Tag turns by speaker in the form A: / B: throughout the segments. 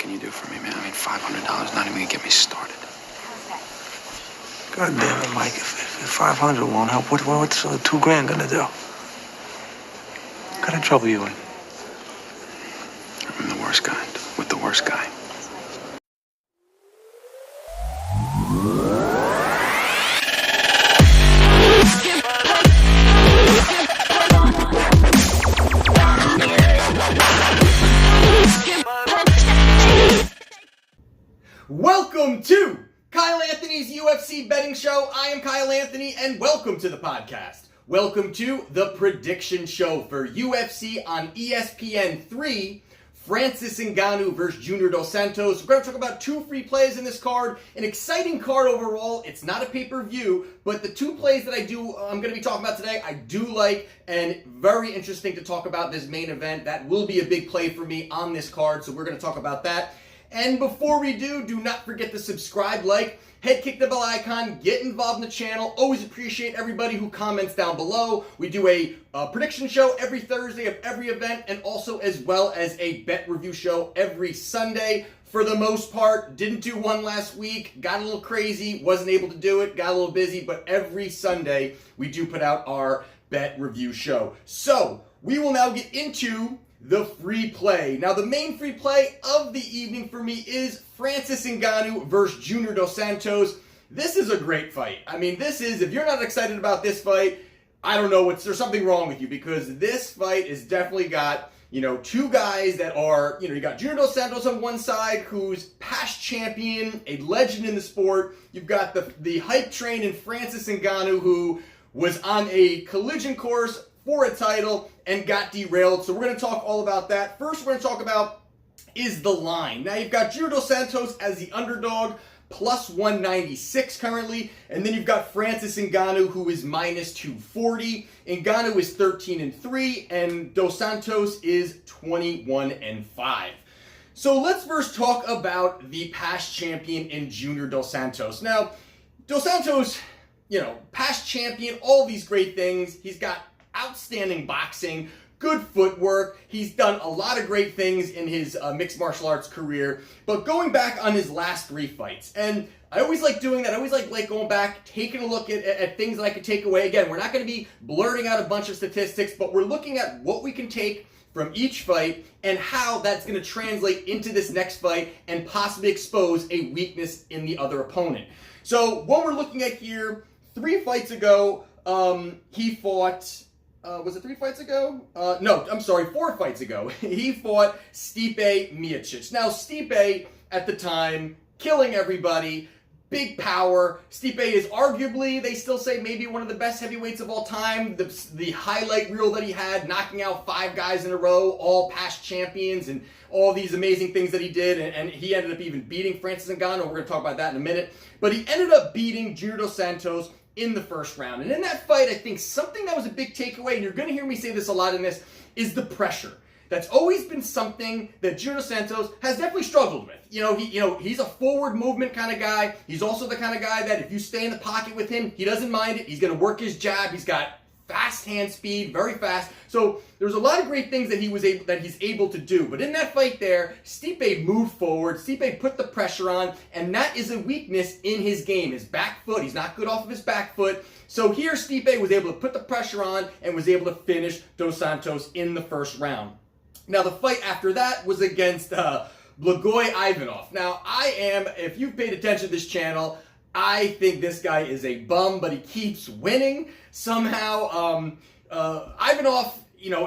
A: can you do for me, man? I mean, $500 not even gonna get me started.
B: God damn it, Mike. If 500 won't help, what's $2,000 gonna do? What kind of trouble you in?
A: I'm the worst kind, with the worst guy.
C: Welcome to Kyle Anthony's UFC betting show. I am Kyle Anthony, and welcome to the podcast. Welcome to the prediction show for UFC on ESPN 3. Francis Ngannou versus Junior Dos Santos. We're going to talk about two free plays in this card. An exciting card overall. It's not a pay-per-view, but the two plays that I'm going to be talking about today, I do like, and very interesting to talk about this main event. That will be a big play for me on this card, so we're going to talk about that. And before we do not forget to subscribe, like, head kick the bell icon, get involved in the channel. Always appreciate everybody who comments down below. We do a prediction show every Thursday of every event, and also as well as a bet review show every Sunday. For the most part, didn't do one last week, got a little crazy, wasn't able to do it, got a little busy, but every Sunday we do put out our bet review show. So we will now get into the free play. Now, the main free play of the evening for me is Francis Ngannou versus Junior Dos Santos. This is a great fight. I mean, if you're not excited about this fight, I don't know, there's something wrong with you, because this fight has definitely got, two guys that are, you got Junior Dos Santos on one side, who's past champion, a legend in the sport. You've got the hype train in Francis Ngannou, who was on a collision course for a title and got derailed. So we're going to talk all about that. First, we're going to talk about is the line. Now, you've got Junior Dos Santos as the underdog, plus 196 currently. And then you've got Francis Ngannou, who is minus 240. Ngannou is 13-3, and Dos Santos is 21-5. So let's first talk about the past champion in Junior Dos Santos. Now, Dos Santos, past champion, all these great things. He's got outstanding boxing, good footwork. He's done a lot of great things in his mixed martial arts career. But going back on his last three fights, and I always like doing that. I always like going back, taking a look at things that I could take away. Again, we're not going to be blurting out a bunch of statistics, but we're looking at what we can take from each fight and how that's going to translate into this next fight and possibly expose a weakness in the other opponent. So what we're looking at here, 3 fights ago, he fought... was it 3 fights ago? No, I'm sorry, 4 fights ago. He fought Stipe Miocic. Now, Stipe, at the time, killing everybody, big power. Stipe is arguably, they still say, maybe one of the best heavyweights of all time. The highlight reel that he had, knocking out 5 guys in a row, all past champions, and all these amazing things that he did. And he ended up even beating Francis Ngannou. We're going to talk about that in a minute. But he ended up beating Junior Dos Santos in the first round. And in that fight, I think something that was a big takeaway, and you're going to hear me say this a lot in this, is the pressure. That's always been something that Junior Dos Santos has definitely struggled with. He's a forward movement kind of guy. He's also the kind of guy that if you stay in the pocket with him, he doesn't mind it. He's going to work his jab. He's got fast hand speed, very fast. So there's a lot of great things that he's able to do. But in that fight there, Stipe moved forward. Stipe put the pressure on, and that is a weakness in his game. His back foot, he's not good off of his back foot. So here Stipe was able to put the pressure on and was able to finish Dos Santos in the first round. Now the fight after that was against Blagoy Ivanov. Now if you've paid attention to this channel, I think this guy is a bum, but he keeps winning somehow. Ivanov,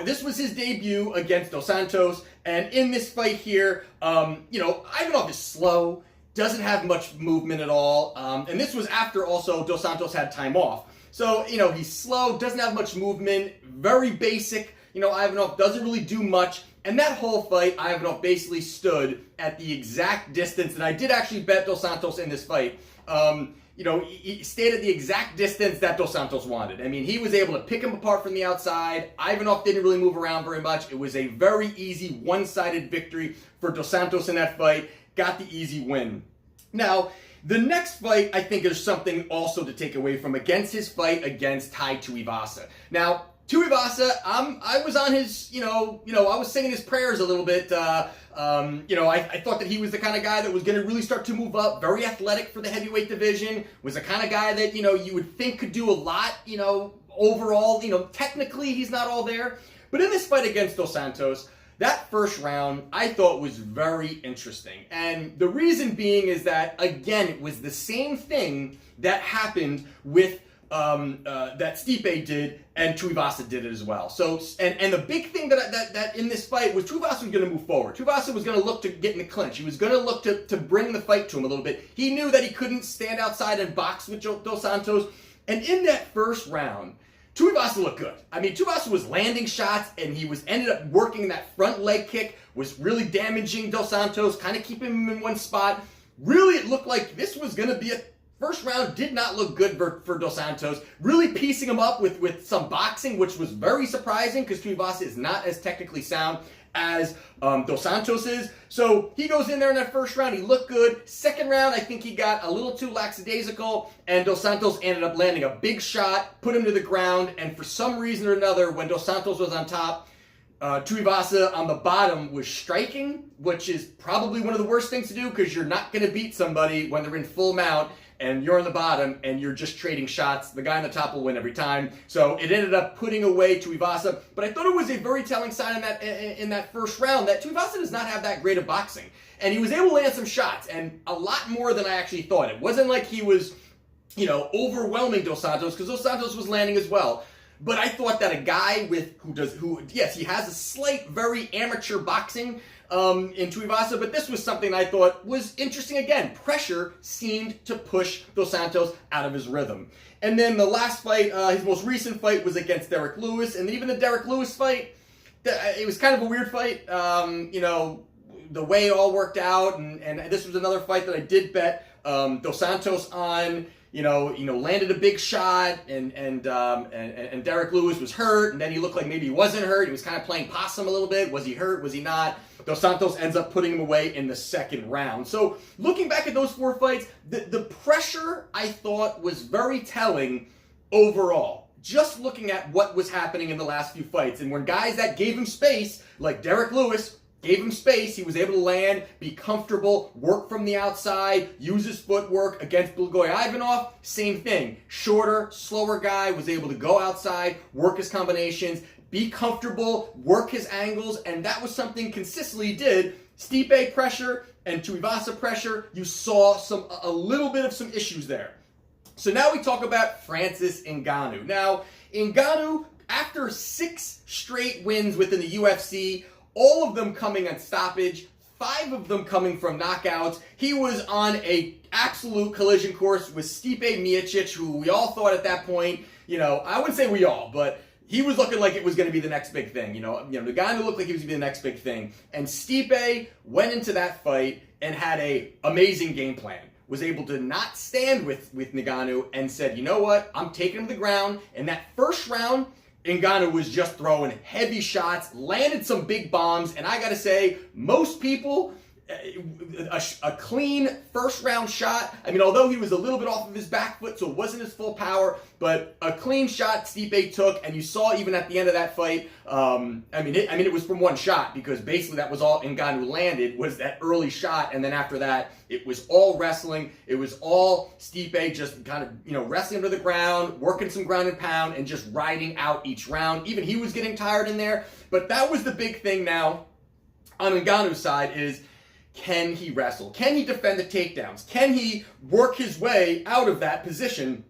C: this was his debut against Dos Santos, and in this fight here, Ivanov is slow, doesn't have much movement at all, and this was after also Dos Santos had time off. So, he's slow, doesn't have much movement, very basic. Ivanov doesn't really do much. And that whole fight, Ivanov basically stood at the exact distance, and I did actually bet Dos Santos in this fight. He stayed at the exact distance that Dos Santos wanted. I mean, he was able to pick him apart from the outside. Ivanov didn't really move around very much. It was a very easy one-sided victory for Dos Santos in that fight. Got the easy win. Now, the next fight, I think, is something also to take away from against his fight against Tai Tuivasa. Now, Tuivasa, I was on his, I was singing his prayers a little bit. I thought that he was the kind of guy that was going to really start to move up. Very athletic for the heavyweight division. Was the kind of guy that, you would think could do a lot, overall. Technically he's not all there. But in this fight against Dos Santos, that first round I thought was very interesting. And the reason being is that, again, it was the same thing that happened with that Stipe did, and Tuivasa did it as well. So, and the big thing that in this fight was Tuivasa was going to move forward. Tuivasa was going to look to get in the clinch. He was going to look to bring the fight to him a little bit. He knew that he couldn't stand outside and box with Dos Santos. And in that first round, Tuivasa looked good. I mean, Tuivasa was landing shots, and he ended up working that front leg kick, was really damaging Dos Santos, kind of keeping him in one spot. Really, it looked like this was going to be first round did not look good for Dos Santos, really piecing him up with some boxing, which was very surprising because Tuivasa is not as technically sound as Dos Santos is. So he goes in there in that first round, he looked good. Second round, I think he got a little too lackadaisical, and Dos Santos ended up landing a big shot, put him to the ground, and for some reason or another, when Dos Santos was on top, Tuivasa on the bottom was striking, which is probably one of the worst things to do because you're not going to beat somebody when they're in full mount and you're on the bottom and you're just trading shots. The guy on the top will win every time. So it ended up putting away Tuivasa. But I thought it was a very telling sign in that first round that Tuivasa does not have that great of boxing. And he was able to land some shots, and a lot more than I actually thought. It wasn't like he was, overwhelming Dos Santos, because Dos Santos was landing as well. But I thought that a guy he has a slight, very amateur boxing in Tuivasa, but this was something I thought was interesting. Again, pressure seemed to push Dos Santos out of his rhythm. And then the last fight, his most recent fight, was against Derek Lewis, and even the Derek Lewis fight, it was kind of a weird fight. The way it all worked out, and this was another fight that I did bet Dos Santos on. Landed a big shot, and Derek Lewis was hurt, and then he looked like maybe he wasn't hurt. He was kind of playing possum a little bit. Was he hurt? Was he not? Dos Santos ends up putting him away in the second round. So looking back at those four fights, the pressure I thought was very telling overall. Just looking at what was happening in the last few fights, and when guys that gave him space, like Derek Lewis, gave him space, he was able to land, be comfortable, work from the outside, use his footwork. Against Blagoy Ivanov, same thing. Shorter, slower guy, was able to go outside, work his combinations, be comfortable, work his angles, and that was something consistently he did. Stipe pressure and Tuivasa pressure, you saw a little bit of some issues there. So now we talk about Francis Ngannou. Now, Ngannou, after 6 straight wins within the UFC, all of them coming on stoppage, 5 of them coming from knockouts. He was on a absolute collision course with Stipe Miocic, who we all thought at that point, I wouldn't say we all, but he was looking like it was going to be the next big thing. The guy who looked like he was going to be the next big thing. And Stipe went into that fight and had an amazing game plan. Was able to not stand with Ngannou and said, you know what, I'm taking him to the ground. And that first round, Ngannou was just throwing heavy shots, landed some big bombs, and I gotta say, most people, a clean first round shot. I mean, although he was a little bit off of his back foot, so it wasn't his full power, but a clean shot Stipe took, and you saw even at the end of that fight, it was from one shot, because basically that was all Ngannou landed, was that early shot, and then after that, it was all wrestling. It was all Stipe just kind of, wrestling him to the ground, working some ground and pound, and just riding out each round. Even he was getting tired in there, but that was the big thing now on Ngannou's side is, can he wrestle? Can he defend the takedowns? Can he work his way out of that position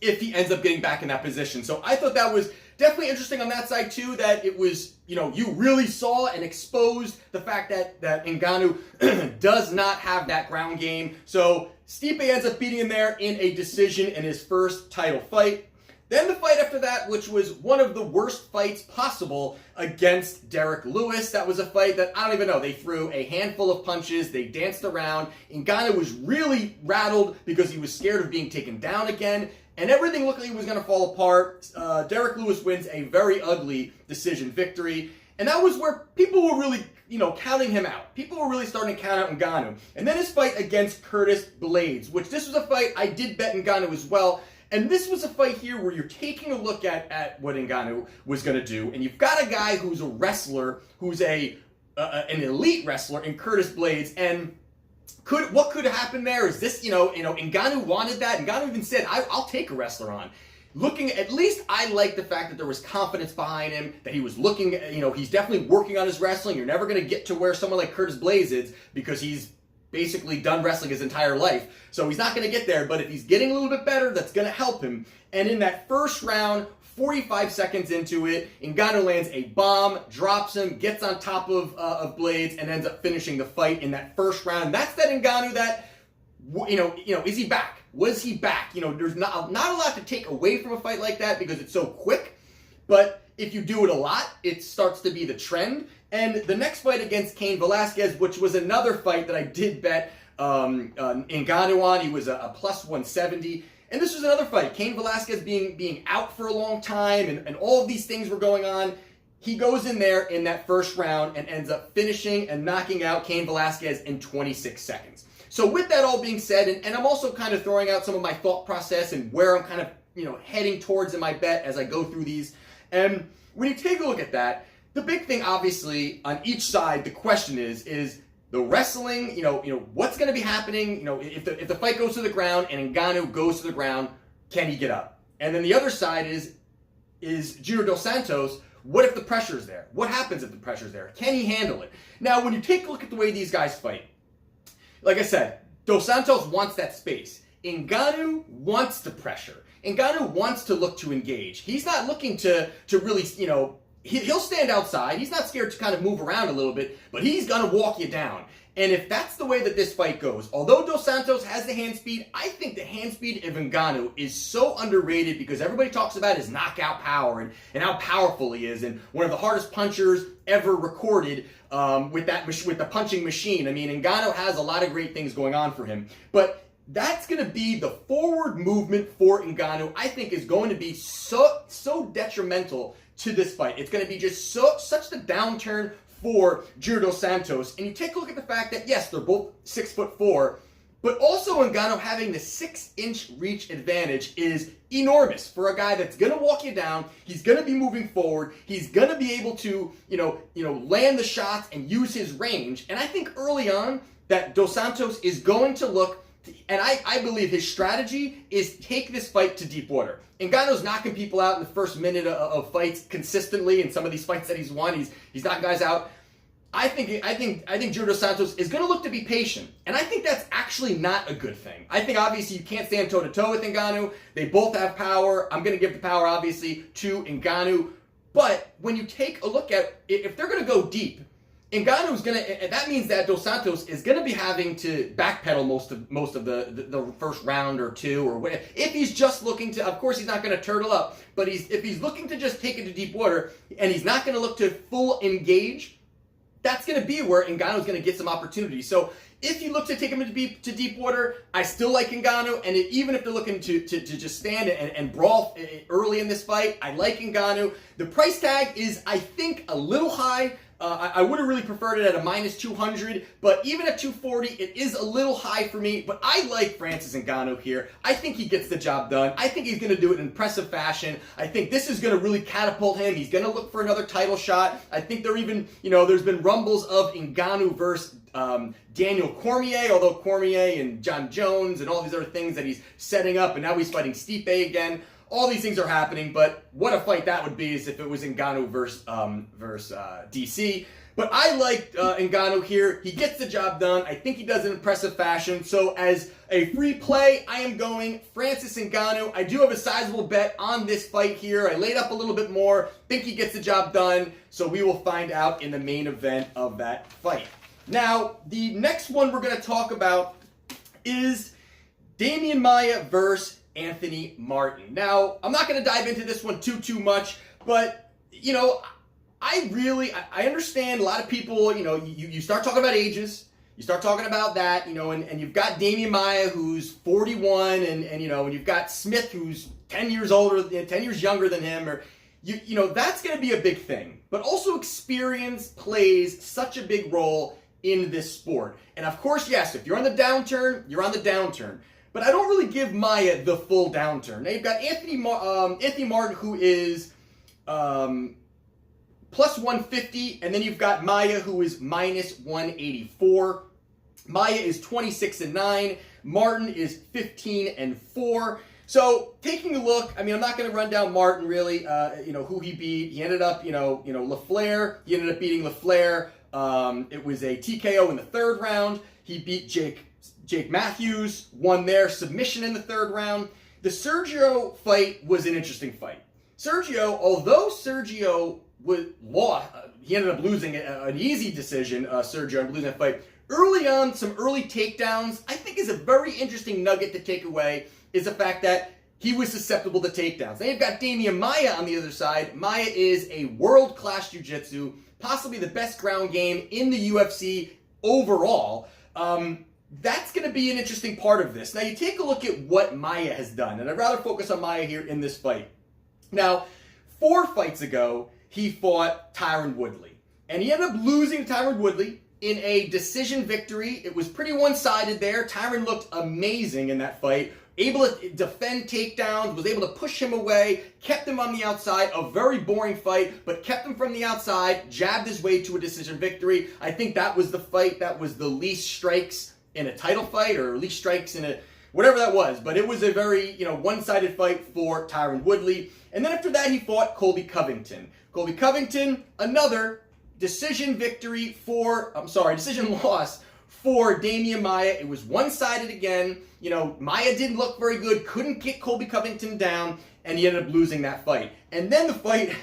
C: if he ends up getting back in that position? So I thought that was definitely interesting on that side too, that it was, you really saw and exposed the fact that Ngannou does not have that ground game. So Stipe ends up beating him there in a decision in his first title fight. Then the fight after that, which was one of the worst fights possible against Derek Lewis. That was a fight that, I don't even know, they threw a handful of punches, they danced around. Ngannou was really rattled because he was scared of being taken down again, and everything looked like it was going to fall apart. Derek Lewis wins a very ugly decision victory, and that was where people were really, counting him out. People were really starting to count out Ngannou. And then his fight against Curtis Blades, which this was a fight I did bet Ngannou as well. And this was a fight here where you're taking a look at what Ngannou was going to do, and you've got a guy who's a wrestler, who's an elite wrestler in Curtis Blades, and what could happen there is this, Ngannou wanted that. Ngannou even said, I'll take a wrestler on. At least I like the fact that there was confidence behind him, that he was looking, he's definitely working on his wrestling. You're never going to get to where someone like Curtis Blades is because he's basically done wrestling his entire life. So he's not going to get there, but if he's getting a little bit better, that's going to help him. And in that first round, 45 seconds into it, Ngannou lands a bomb, drops him, gets on top of Blades, and ends up finishing the fight in that first round. And that's that Ngannou that, is he back? Was he back? There's not a lot to take away from a fight like that because it's so quick. But if you do it a lot, it starts to be the trend. And the next fight against Cain Velasquez, which was another fight that I did bet Ngannou on, he was a plus 170. And this was another fight. Cain Velasquez being out for a long time and all of these things were going on. He goes in there in that first round and ends up finishing and knocking out Cain Velasquez in 26 seconds. So with that all being said, and I'm also kind of throwing out some of my thought process and where I'm kind of, heading towards in my bet as I go through these. And when you take a look at that, the big thing, obviously, on each side, the question is the wrestling, what's going to be happening, if the fight goes to the ground and Ngannou goes to the ground, can he get up? And then the other side is Junior Dos Santos. What if the pressure's there? What happens if the pressure's there? Can he handle it? Now, when you take a look at the way these guys fight, like I said, Dos Santos wants that space. Ngannou wants the pressure. Ngannou wants to look to engage. He's not looking to really, he'll stand outside. He's not scared to kind of move around a little bit, but he's going to walk you down. And if that's the way that this fight goes, although Dos Santos has the hand speed, I think the hand speed of Ngannou is so underrated because everybody talks about his knockout power and how powerful he is, and one of the hardest punchers ever recorded with the punching machine. I mean, Ngannou has a lot of great things going on for him, but that's going to be the forward movement for Ngannou. I think is going to be so detrimental to this fight. It's going to be just such the downturn for Junior Dos Santos. And you take a look at the fact that, yes, they're both 6'4", but also Ngannou having the 6-inch reach advantage is enormous for a guy that's going to walk you down. He's going to be moving forward. He's going to be able to, land the shots and use his range. And I think early on that Dos Santos is going to look, and I believe his strategy is take this fight to deep water. Ngannou's knocking people out in the first minute of fights consistently. In some of these fights that he's won, he's knocked guys out. I think Junior Dos Santos is going to look to be patient, and I think that's actually not a good thing. I think obviously you can't stand toe to toe with Ngannou. They both have power. I'm going to give the power obviously to Ngannou, but when you take a look at if they're going to go deep, Ngannou's that means that Dos Santos is gonna be having to backpedal most of the first round or two or whatever. If he's just looking to, of course he's not gonna turtle up, but if he's looking to just take it to deep water and he's not gonna look to full engage, that's gonna be where Ngannou's gonna get some opportunity. So if you look to take him to deep water, I still like Ngannou, and even if they're looking to just stand and brawl early in this fight, I like Ngannou. The price tag is, I think, a little high. I would have really preferred it at a minus 200, but even at 240, it is a little high for me. But I like Francis Ngannou here. I think he gets the job done. I think he's going to do it in impressive fashion. I think this is going to really catapult him. He's going to look for another title shot. I think there's been rumbles of Ngannou versus Daniel Cormier, although Cormier and John Jones and all these other things that he's setting up, and now he's fighting Stipe again. All these things are happening, but what a fight that would be is if it was Ngannou versus DC. But I like Ngannou here. He gets the job done. I think he does it in impressive fashion. So as a free play, I am going Francis Ngannou. I do have a sizable bet on this fight here. I laid up a little bit more. Think he gets the job done. So we will find out in the main event of that fight. Now, the next one we're going to talk about is Demian Maia versus Anthony Martin. Now, I'm not going to dive into this one too much, but, I understand a lot of people, you start talking about ages, you start talking about that, and you've got Demian Maia who's 41, and you've got Smith who's 10 years older, 10 years younger than him, or, that's going to be a big thing. But also experience plays such a big role in this sport. And of course, yes, if you're on the downturn, you're on the downturn. but I don't really give Maia the full downturn. Now you've got Anthony Martin, who is plus 150, and then you've got Maia, who is minus 184. Maia is 26-9. Martin is 15-4. So taking a look, I mean, I'm not going to run down Martin really. Who he beat. He ended up, LaFleur. He ended up beating LaFleur. It was a TKO in the third round. He beat Jake Matthews, won their submission in the third round. The Sergio fight was an interesting fight. Although Sergio he ended up losing an easy decision. Sergio ended up losing that fight. Early on, some early takedowns, I think is a very interesting nugget to take away, is the fact that he was susceptible to takedowns. Then you've got Demian Maia on the other side. Maia is a world-class jiu-jitsu, possibly the best ground game in the UFC overall. That's going to be an interesting part of this. Now, you take a look at what Maia has done, and I'd rather focus on Maia here in this fight. Now, 4 fights ago, he fought Tyron Woodley, and he ended up losing to Tyron Woodley in a decision victory. It was pretty one-sided there. Tyron looked amazing in that fight, able to defend takedowns, was able to push him away, kept him on the outside. A very boring fight, but kept him from the outside, jabbed his way to a decision victory. I think that was the fight that was the least strikes in a title fight, or least strikes in a whatever that was. But it was a very one-sided fight for Tyron Woodley. And then after that, he fought Colby Covington. Colby Covington, another decision loss for Demian Maia. It was one-sided again. Maia didn't look very good, couldn't get Colby Covington down, and he ended up losing that fight. And then the fight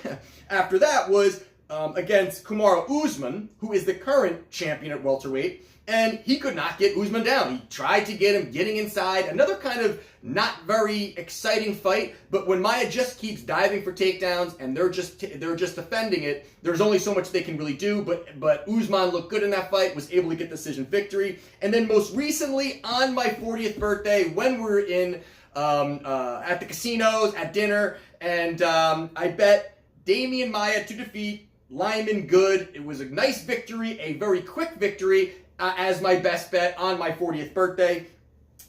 C: after that was against Kamaru Usman, who is the current champion at welterweight, and he could not get Usman down. He tried to get him getting inside. Another kind of not very exciting fight, but when Maia just keeps diving for takedowns and they're just defending it, there's only so much they can really do. But Usman looked good in that fight, was able to get decision victory. And then most recently, on my 40th birthday, when we were in at the casinos at dinner, and I bet Demian Maia to defeat Lyman Good. It was a nice victory, a very quick victory, as my best bet on my 40th birthday.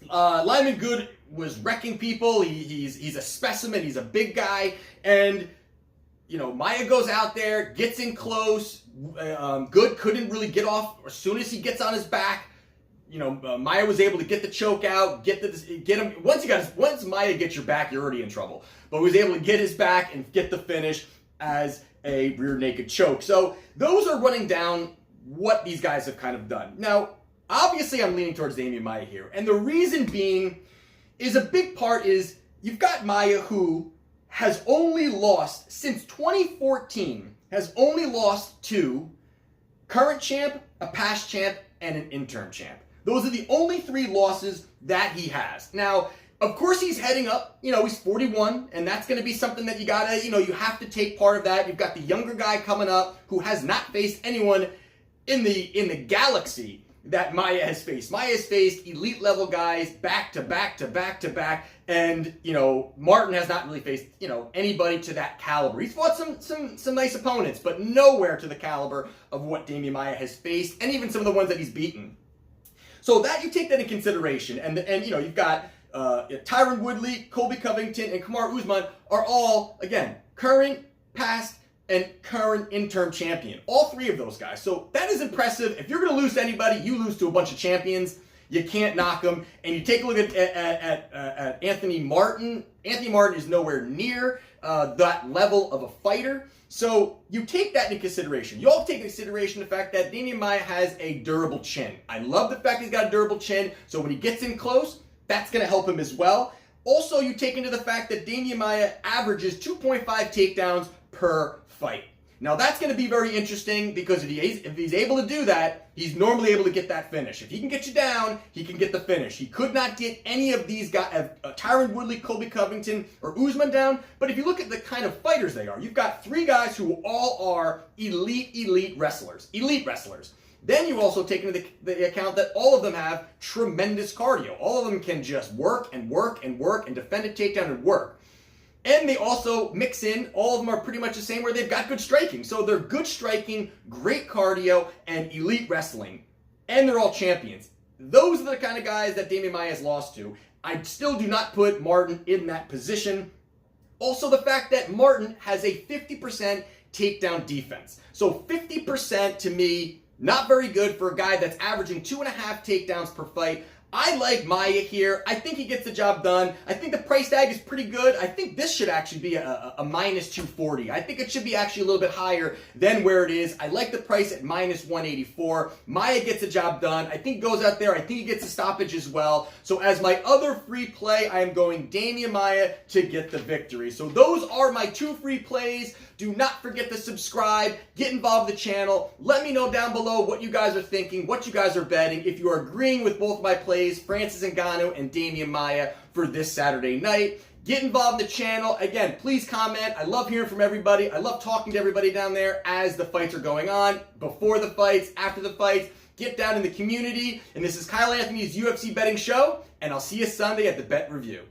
C: Lyman Good was wrecking people. He's a specimen. He's a big guy. And, Maia goes out there, gets in close. Good couldn't really get off. As soon as he gets on his back, Maia was able to get the choke out, get him. Once Maia gets your back, you're already in trouble. But he was able to get his back and get the finish as a rear naked choke. So those are running down what these guys have kind of done. Now, obviously, I'm leaning towards Demian Maia here. And the reason being is a big part is you've got Maia, who has only lost since 2014, has only lost to current champ, a past champ, and an interim champ. Those are the only 3 losses that he has. Now, of course, he's heading up. He's 41, and that's going to be something that you gotta, you have to take part of that. You've got the younger guy coming up who has not faced anyone in the galaxy that Maia has faced. Maia has faced elite level guys back to back to back to back, and Martin has not really faced anybody to that caliber. He's fought some nice opponents, but nowhere to the caliber of what Demian Maia has faced, and even some of the ones that he's beaten. So that you take that in consideration, and you've got Tyron Woodley, Colby Covington, and Kamaru Usman are all, again, current, past, and current interim champion. All 3 of those guys. So that is impressive. If you're going to lose to anybody, you lose to a bunch of champions. You can't knock them. And you take a look at Anthony Martin. Anthony Martin is nowhere near that level of a fighter. So you take that into consideration. You all take into consideration the fact that Demian Maia has a durable chin. I love the fact he's got a durable chin. So when he gets in close, that's going to help him as well. Also, you take into the fact that Demian Maia averages 2.5 takedowns per fight. Now that's going to be very interesting, because if he's able to do that, he's normally able to get that finish. If he can get you down, he can get the finish. He could not get any of these guys, Tyron Woodley, Colby Covington, or Usman down. But if you look at the kind of fighters they are, you've got 3 guys who all are elite wrestlers. Elite wrestlers. Then you also take into the account that all of them have tremendous cardio. All of them can just work and work and work and defend a takedown and work. And they also mix in, all of them are pretty much the same, where they've got good striking. So they're good striking, great cardio, and elite wrestling. And they're all champions. Those are the kind of guys that Demian Maia has lost to. I still do not put Martin in that position. Also, the fact that Martin has a 50% takedown defense. So 50% to me, not very good for a guy that's averaging 2.5 takedowns per fight. I like Maia here. I think he gets the job done. I think the price tag is pretty good. I think this should actually be a minus 240. I think it should be actually a little bit higher than where it is. I like the price at minus 184. Maia gets the job done. I think he goes out there. I think he gets a stoppage as well. So as my other free play, I am going Demian Maia to get the victory. So those are my 2 free plays. Do not forget to subscribe, get involved with the channel. Let me know down below what you guys are thinking, what you guys are betting. If you are agreeing with both my plays, Francis Ngannou and Demian Maia for this Saturday night. Get involved in the channel. Again, please comment. I love hearing from everybody. I love talking to everybody down there as the fights are going on, before the fights, after the fights. Get down in the community. And this is Kyle Anthony's UFC betting show, and I'll see you Sunday at the Bet Review.